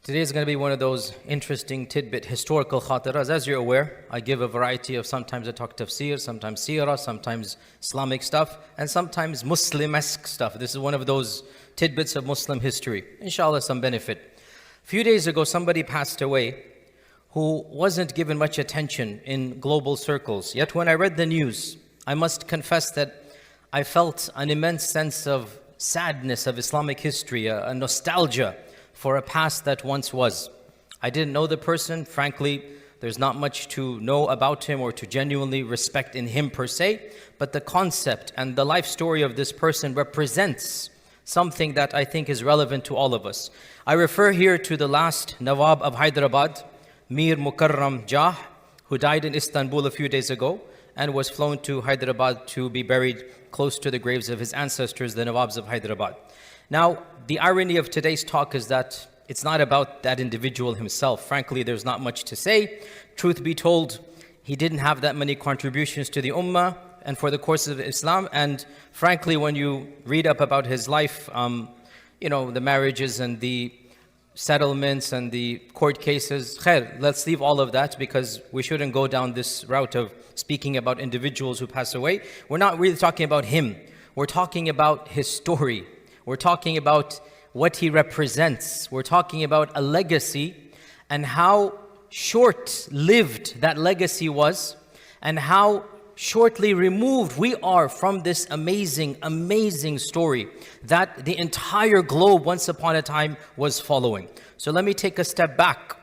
Today is going to be one of those interesting tidbit historical khatiras. As you're aware, I give a variety of, sometimes I talk tafsir, sometimes seerah, sometimes Islamic stuff, and sometimes Muslim-esque stuff. This is one of those tidbits of Muslim history. Inshallah, some benefit. A few days ago, somebody passed away who wasn't given much attention in global circles. Yet when I read the news, I must confess that I felt an immense sense of sadness of Islamic history, a nostalgia for a past that once was. I didn't know the person. Frankly, there's not much to know about him or to genuinely respect in him per se, but the concept and the life story of this person represents something that I think is relevant to all of us. I refer here to the last Nawab of Hyderabad, Mir Mukarram Jah, who died in Istanbul a few days ago and was flown to Hyderabad to be buried close to the graves of his ancestors, the Nawabs of Hyderabad. Now, the irony of today's talk is that it's not about that individual himself. Frankly, there's not much to say. Truth be told, he didn't have that many contributions to the Ummah and for the course of Islam. And frankly, when you read up about his life, the marriages and the settlements and the court cases, khair, let's leave all of that because we shouldn't go down this route of speaking about individuals who pass away. We're not really talking about him. We're talking about his story. We're talking about what he represents. We're talking about a legacy and how short-lived that legacy was and how shortly removed we are from this amazing, amazing story that the entire globe once upon a time was following. So let me take a step back.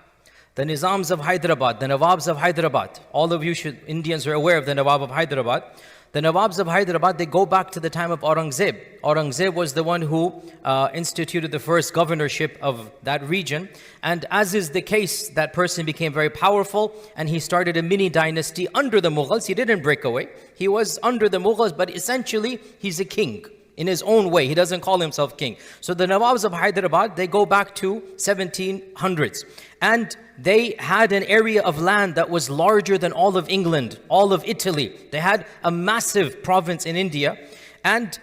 The Nizams of Hyderabad, the Nawabs of Hyderabad, all of you Indians are aware of the Nawab of Hyderabad. The Nawabs of Hyderabad, they go back to the time of Aurangzeb. Aurangzeb was the one who instituted the first governorship of that region. And as is the case, that person became very powerful and he started a mini dynasty under the Mughals. He didn't break away. He was under the Mughals, but essentially he's a king in his own way. He doesn't call himself king. So the Nawabs of Hyderabad, they go back to 1700s. And they had an area of land that was larger than all of England, all of Italy. They had a massive province in India. And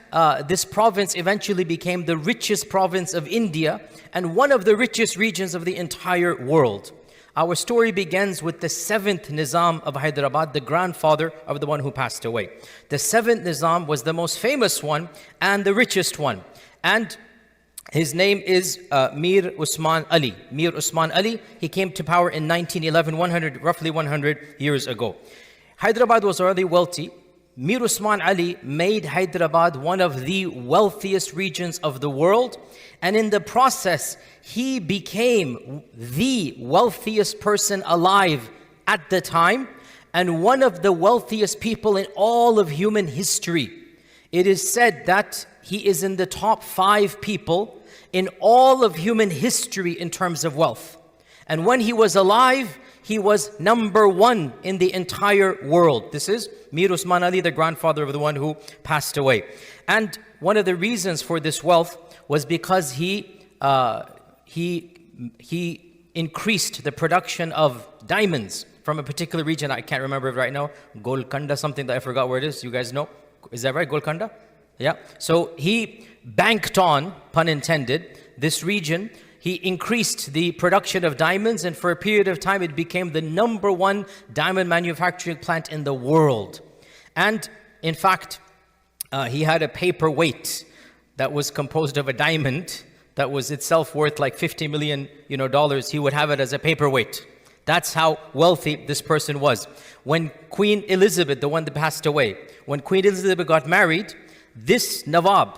this province eventually became the richest province of India and one of the richest regions of the entire world. Our story begins with the 7th Nizam of Hyderabad, the grandfather of the one who passed away. The 7th Nizam was the most famous one and the richest one. And his name is Mir Usman Ali. Mir Usman Ali, he came to power in 1911, roughly 100 years ago. Hyderabad was already wealthy. Mir Usman Ali made Hyderabad one of the wealthiest regions of the world. And in the process, he became the wealthiest person alive at the time and one of the wealthiest people in all of human history. It is said that he is in the top 5 people in all of human history in terms of wealth. And when he was alive, he was number 1 in the entire world. This is Mir Usman Ali, the grandfather of the one who passed away. And one of the reasons for this wealth was because he increased the production of diamonds from a particular region. I can't remember it right now. Golconda, something that I forgot where it is. You guys know? Is that right? Golconda? Yeah. So he banked on, pun intended, this region. He increased the production of diamonds, and for a period of time, it became the number 1 diamond manufacturing plant in the world. And in fact, he had a paperweight that was composed of a diamond that was itself worth like $50 million, dollars. He would have it as a paperweight. That's how wealthy this person was. When Queen Elizabeth, the one that passed away, when Queen Elizabeth got married, this Nawab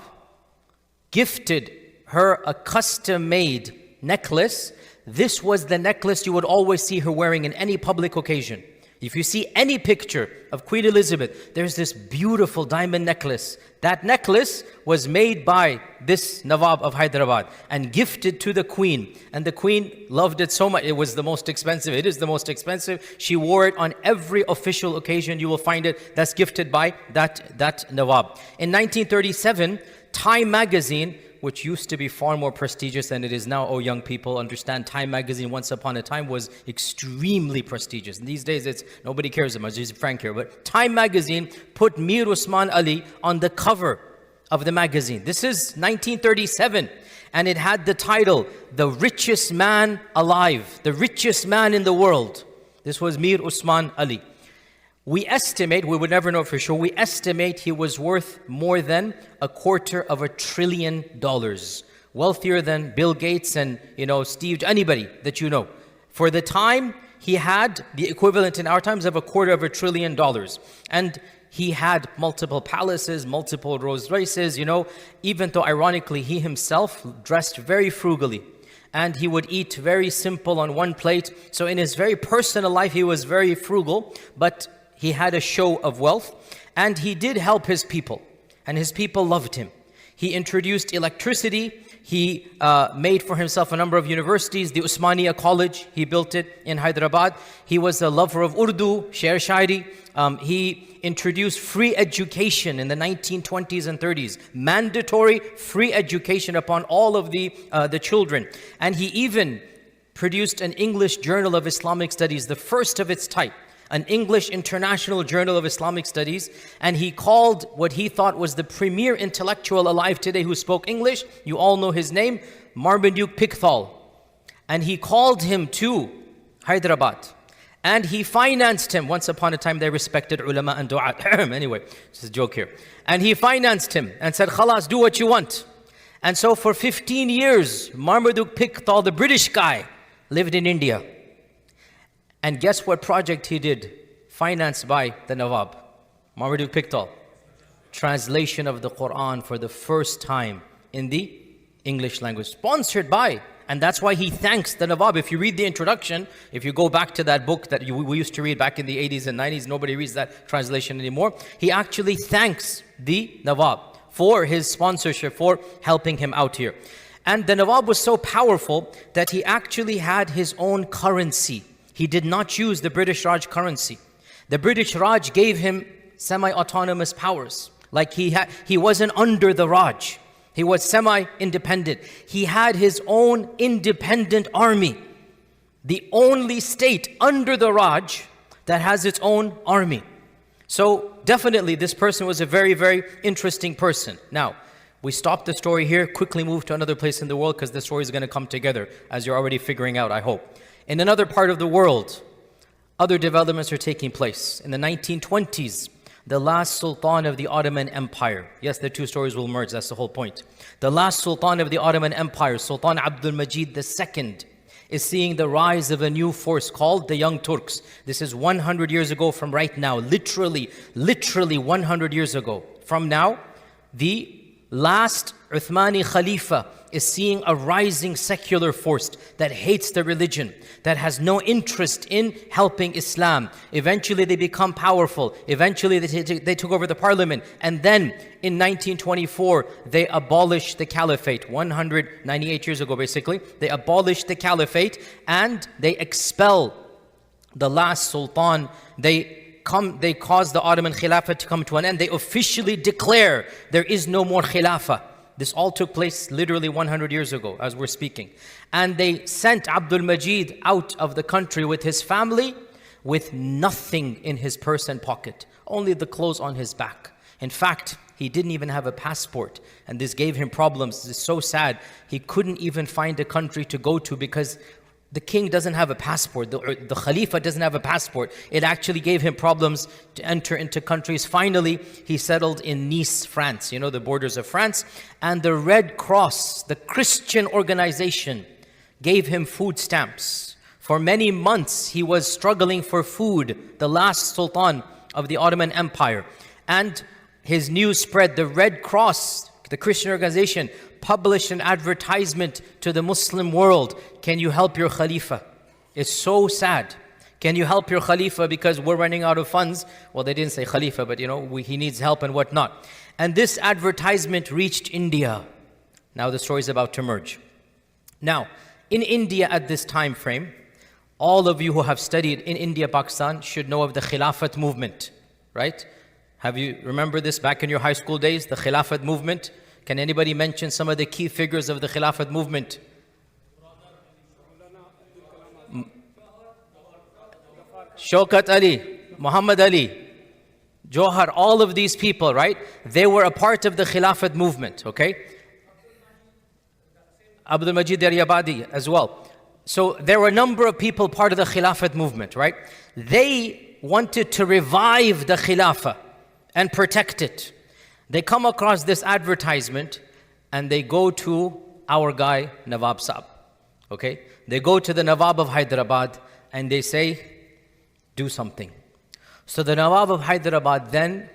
gifted her a custom-made necklace. This was the necklace you would always see her wearing in any public occasion. If you see any picture of Queen Elizabeth, there's this beautiful diamond necklace. That necklace was made by this Nawab of Hyderabad and gifted to the Queen. And the Queen loved it so much. It was the most expensive. It is the most expensive. She wore it on every official occasion. You will find it. That's gifted by that Nawab. In 1937, Time magazine, which used to be far more prestigious than it is now. Oh, young people, understand, Time magazine once upon a time was extremely prestigious. And these days, nobody cares as much, just Frank here. But Time magazine put Mir Usman Ali on the cover of the magazine. This is 1937, and it had the title, The Richest Man Alive, the richest man in the world. This was Mir Usman Ali. We estimate, we would never know for sure, we estimate he was worth more than $250 billion. Wealthier than Bill Gates and, Steve, anybody that you know. For the time, he had the equivalent in our times of $250 billion. And he had multiple palaces, multiple Rolls Royces, even though ironically he himself dressed very frugally. And he would eat very simple on one plate. So in his very personal life, he was very frugal, but he had a show of wealth. And he did help his people. And his people loved him. He introduced electricity. He made for himself a number of universities. The Usmania College, he built it in Hyderabad. He was a lover of Urdu, Sher Shairi. He introduced free education in the 1920s and 30s. Mandatory free education upon all of the children. And he even produced an English Journal of Islamic Studies, the first of its type. An English International Journal of Islamic Studies, and he called what he thought was the premier intellectual alive today who spoke English, you all know his name, Marmaduke Pickthall. And he called him to Hyderabad. And he financed him. Once upon a time they respected ulama and du'at. Anyway, it's a joke here. And he financed him and said, Khalas, do what you want. And so for 15 years, Marmaduke Pickthall, the British guy, lived in India. And guess what project he did? Financed by the Nawab, Marmaduke Pickthall. Translation of the Quran for the first time in the English language. Sponsored by. And that's why he thanks the Nawab. If you read the introduction, if you go back to that book that we used to read back in the 80s and 90s, nobody reads that translation anymore. He actually thanks the Nawab for his sponsorship, for helping him out here. And the Nawab was so powerful that he actually had his own currency. He did not use the British Raj currency. The British Raj gave him semi-autonomous powers. Like he wasn't under the Raj. He was semi-independent. He had his own independent army. The only state under the Raj that has its own army. So definitely this person was a very, very interesting person. Now, we stop the story here, quickly move to another place in the world because the story is going to come together, as you're already figuring out, I hope. In another part of the world, other developments are taking place. In the 1920s, the last Sultan of the Ottoman Empire. Yes, the two stories will merge, that's the whole point. The last Sultan of the Ottoman Empire, Sultan Abdul Majid II, is seeing the rise of a new force called the Young Turks. This is 100 years ago from right now, literally 100 years ago. From now, the last Uthmani Khalifa is seeing a rising secular force that hates the religion, that has no interest in helping Islam. Eventually they become powerful. Eventually they took over the parliament. And then in 1924, they abolished the caliphate. 198 years ago basically, they abolished the caliphate and they expel the last sultan. They cause the Ottoman Khilafah to come to an end. They officially declare there is no more Khilafah. This all took place literally 100 years ago as we're speaking. And they sent Abdul Majid out of the country with his family with nothing in his purse and pocket, only the clothes on his back. In fact, he didn't even have a passport, and this gave him problems. It's so sad. He couldn't even find a country to go to because the king doesn't have a passport, the Khalifa doesn't have a passport. It actually gave him problems to enter into countries. Finally, he settled in Nice, France, the borders of France. And the Red Cross, the Christian organization, gave him food stamps. For many months, he was struggling for food, the last Sultan of the Ottoman Empire. And his news spread. The Red Cross, the Christian organization, published an advertisement to the Muslim world. Can you help your Khalifa? It's so sad. Can you help your Khalifa because we're running out of funds? Well, they didn't say Khalifa, but he needs help and whatnot. And this advertisement reached India. Now the story is about to merge. Now, in India at this time frame, all of you who have studied in India, Pakistan should know of the Khilafat movement, right? Have you remember this back in your high school days, the Khilafat movement? Can anybody mention some of the key figures of the Khilafat movement? Shaukat Ali, Muhammad Ali, Johar, all of these people, right? They were a part of the Khilafat movement, okay? Abdul Majid Daryabadi as well. So there were a number of people part of the Khilafat movement, right? They wanted to revive the Khilafah and protect it. They come across this advertisement and they go to our guy, Nawab Saab, okay? They go to the Nawab of Hyderabad and they say, do something. So the Nawab of Hyderabad then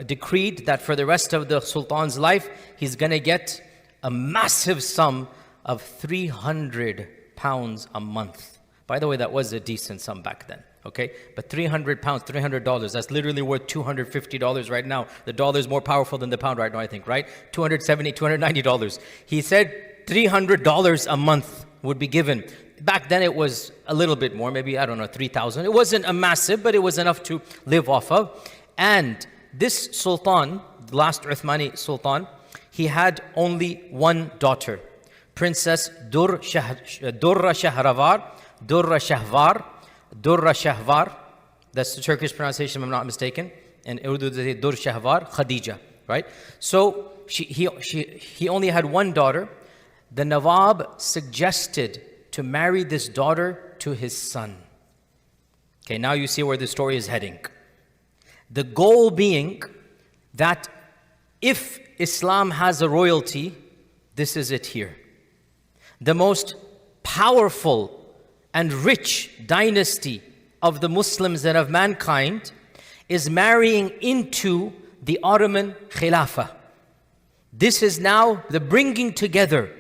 decreed that for the rest of the Sultan's life, he's going to get a massive sum of 300 pounds a month. By the way, that was a decent sum back then, okay? But 300 pounds, $300, that's literally worth $250 right now. The dollar is more powerful than the pound right now, I think, right? $270, $290. He said $300 a month would be given. Back then it was a little bit more, maybe, I don't know, 3,000. It wasn't a massive, but it was enough to live off of. And this Sultan, the last Uthmani Sultan, he had only one daughter, Princess Durra Shahvar. That's the Turkish pronunciation, if I'm not mistaken. And Urdu they say Dur Shahvar, Khadija, right? So he only had one daughter. The Nawab suggested to marry this daughter to his son. Okay, now you see where the story is heading. The goal being that if Islam has a royalty, this is it here. The most powerful and rich dynasty of the Muslims and of mankind is marrying into the Ottoman Khilafah. This is now the bringing together,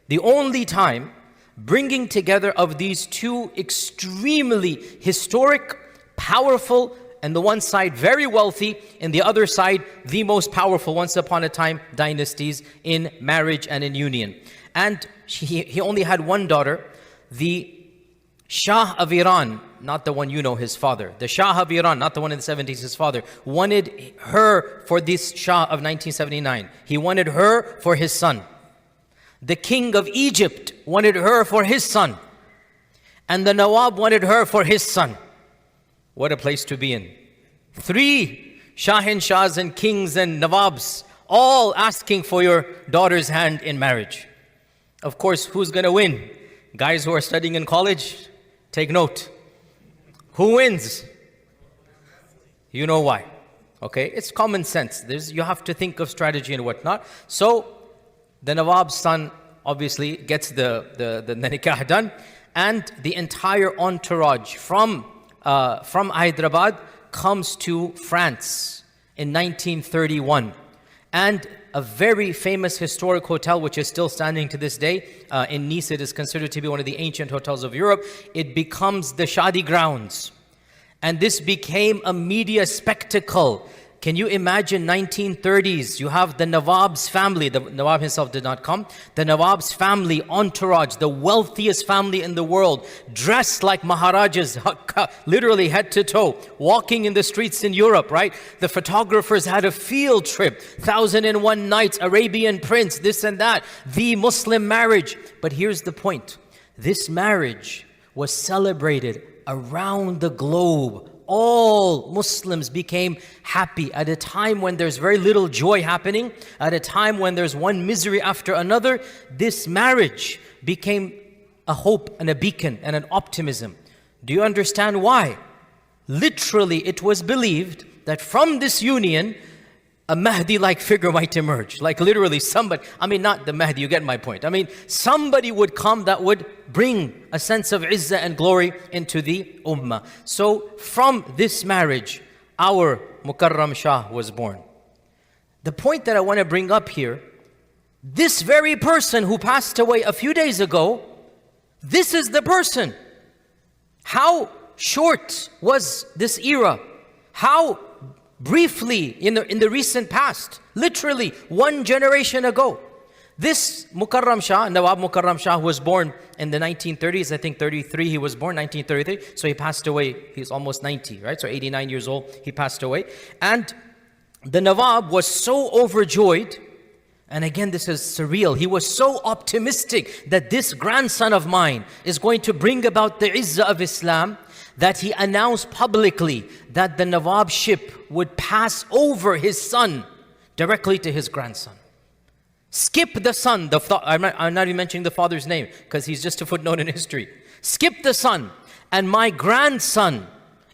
the only time bringing together of these two extremely historic, powerful, and the one side very wealthy, and the other side the most powerful once upon a time dynasties in marriage and in union. And he only had one daughter. The Shah of Iran, not the one you know, his father. The Shah of Iran, not the one in the 70s, his father, wanted her for this Shah of 1979. He wanted her for his son. The king of Egypt wanted her for his son. And the Nawab wanted her for his son. What a place to be in. 3 Shahinshahs and kings and Nawabs, all asking for your daughter's hand in marriage. Of course, who's going to win? Guys who are studying in college? Take note. Who wins? You know why. Okay, it's common sense. You have to think of strategy and whatnot. So, the Nawab's son obviously gets the nikah done, and the entire entourage from Hyderabad comes to France in 1931. And a very famous historic hotel, which is still standing to this day, in Nice, it is considered to be one of the ancient hotels of Europe. It becomes the Shadi grounds. And this became a media spectacle. Can you imagine 1930s? You have the Nawab's family. The Nawab himself did not come. The Nawab's family, entourage, the wealthiest family in the world, dressed like Maharajas, literally head to toe, walking in the streets in Europe, right? The photographers had a field trip, 1001 Nights, Arabian Prince, this and that, the Muslim marriage. But here's the point. This marriage was celebrated around the globe. All Muslims became happy at a time when there's very little joy happening, at a time when there's one misery after another. This marriage became a hope and a beacon and an optimism. Do you understand why? Literally, it was believed that from this union, a Mahdi-like figure might emerge. Like literally somebody, I mean not the Mahdi, you get my point. I mean somebody would come that would bring a sense of izzah and glory into the ummah. So from this marriage, our Mukarram Shah was born. The point that I want to bring up here, this very person who passed away a few days ago, this is the person. How short was this era? How briefly in the recent past, literally one generation ago. This Mukarram Shah, Nawab Mukarram Shah, was born in the 1930s, I think 33 he was born, 1933, so he passed away, he's almost 90, right? So 89 years old, he passed away. And the Nawab was so overjoyed, and again this is surreal, he was so optimistic that this grandson of mine is going to bring about the izzah of Islam, that he announced publicly that the Nawabship would pass over his son directly to his grandson. Skip the son, I'm not even mentioning the father's name because he's just a footnote in history. Skip the son, and my grandson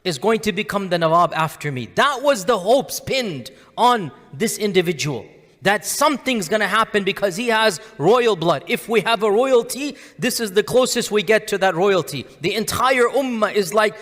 is going to become the Nawab after me. That was the hopes pinned on this individual, that something's going to happen because he has royal blood. If we have a royalty, this is the closest we get to that royalty. The entire ummah is like,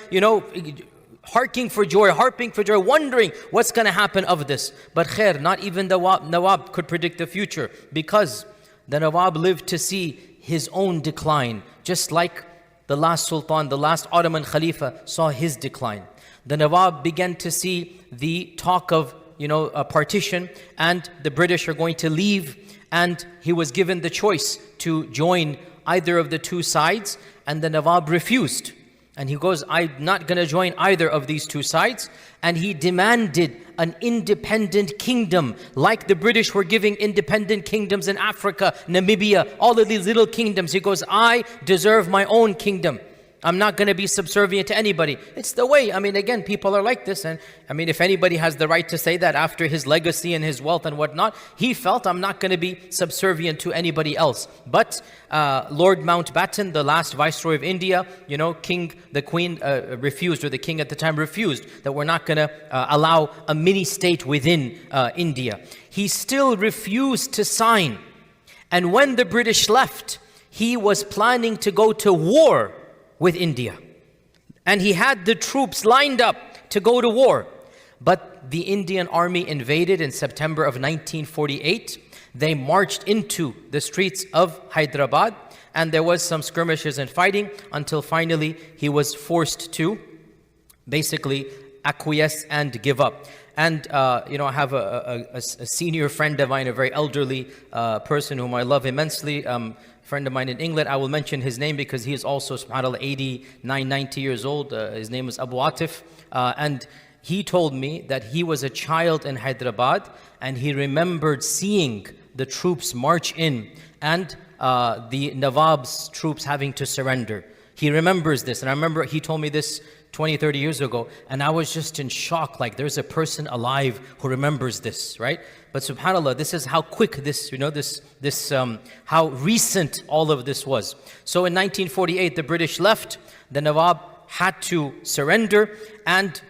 harping for joy, wondering what's going to happen of this. But khair, not even the Nawab could predict the future, because the Nawab lived to see his own decline, just like the last Sultan, the last Ottoman Khalifa saw his decline. The Nawab began to see the talk of a partition, and the British are going to leave, and he was given the choice to join either of the two sides, and the Nawab refused. And he goes, I'm not going to join either of these two sides. And he demanded an independent kingdom, like the British were giving independent kingdoms in Africa, Namibia, all of these little kingdoms. He goes, I deserve my own kingdom. I'm not going to be subservient to anybody. It's the way. Again, people are like this. And if anybody has the right to say that after his legacy and his wealth and whatnot, he felt, I'm not going to be subservient to anybody else. But Lord Mountbatten, the last Viceroy of India, the Queen refused, or the King at the time refused, that we're not going to allow a mini-state within India. He still refused to sign. And when the British left, he was planning to go to war with India. And he had the troops lined up to go to war. But the Indian army invaded in September of 1948. They marched into the streets of Hyderabad, and there was some skirmishes and fighting until finally he was forced to basically acquiesce and give up. And I have a senior friend of mine, a very elderly person whom I love immensely, friend of mine in England. I will mention his name because he is also, subhanAllah, 89, 90 years old. His name is Abu Atif. And he told me that he was a child in Hyderabad, and he remembered seeing the troops march in, and the Nawab's troops having to surrender. He remembers this, and I remember he told me this 20, 30 years ago, and I was just in shock, like there's a person alive who remembers this, right? But subhanAllah, this is how quick this, how recent all of this was. So in 1948, the British left, the Nawab had to surrender, and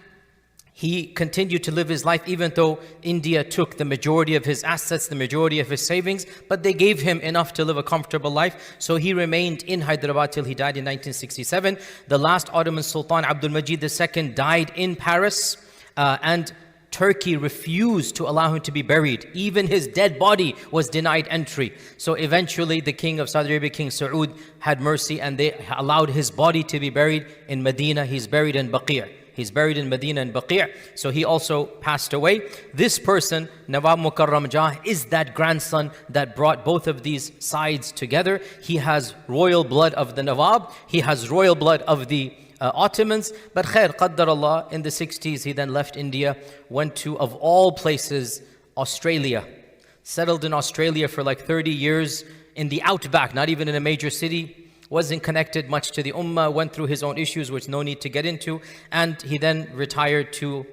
he continued to live his life even though India took the majority of his assets, the majority of his savings, but they gave him enough to live a comfortable life. So he remained in Hyderabad till he died in 1967. The last Ottoman Sultan, Abdul Majid II, died in Paris, and Turkey refused to allow him to be buried. Even his dead body was denied entry. So eventually the king of Saudi Arabia, King Saud, had mercy, and they allowed his body to be buried in Medina. He's buried in Baqi'. He's buried in Medina and Baqi'. So he also passed away. This person, Nawab Mukarram Jah, is that grandson that brought both of these sides together. He has royal blood of the Nawab. He has royal blood of the Ottomans. But khair, qaddar Allah, in the 60s, he then left India, went to, of all places, Australia. Settled in Australia for like 30 years in the outback, not even in a major city. Wasn't connected much to the ummah, went through his own issues, which no need to get into. And he then retired to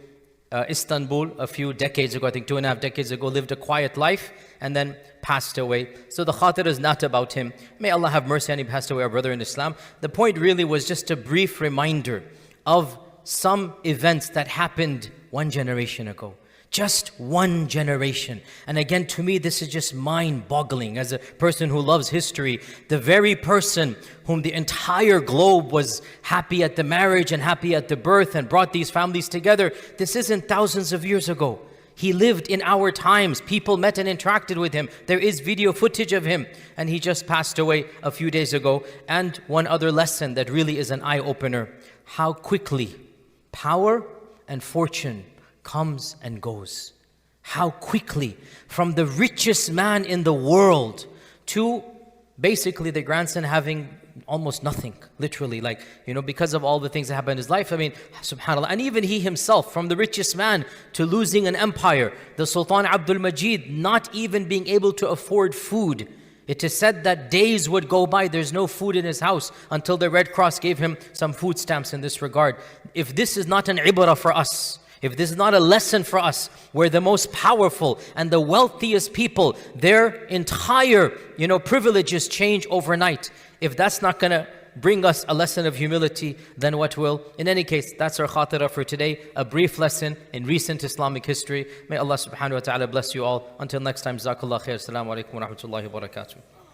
Istanbul a few decades ago, I think 2.5 decades ago, lived a quiet life, and then passed away. So the khatir is not about him. May Allah have mercy on him, passed away, our brother in Islam. The point really was just a brief reminder of some events that happened one generation ago. Just one generation. And again, to me, this is just mind-boggling. As a person who loves history, the very person whom the entire globe was happy at the marriage and happy at the birth and brought these families together, this isn't thousands of years ago. He lived in our times. People met and interacted with him. There is video footage of him. And he just passed away a few days ago. And one other lesson that really is an eye-opener: how quickly power and fortune comes and goes. How quickly, from the richest man in the world to basically the grandson having almost nothing, literally, because of all the things that happened in his life. Subhanallah. And even he himself, from the richest man to losing an empire. The Sultan Abdul Majid not even being able to afford food. It is said that days would go by, there's no food in his house until the Red Cross gave him some food stamps in this regard. If this is not an ibrah for us, if this is not a lesson for us, where the most powerful and the wealthiest people, their entire, privileges change overnight. If that's not going to bring us a lesson of humility, then what will? In any case, that's our khatira for today, a brief lesson in recent Islamic history. May Allah subhanahu wa ta'ala bless you all. Until next time, jazakallah khair. Assalamu alaikum wa rahmatullahi wa barakatuh.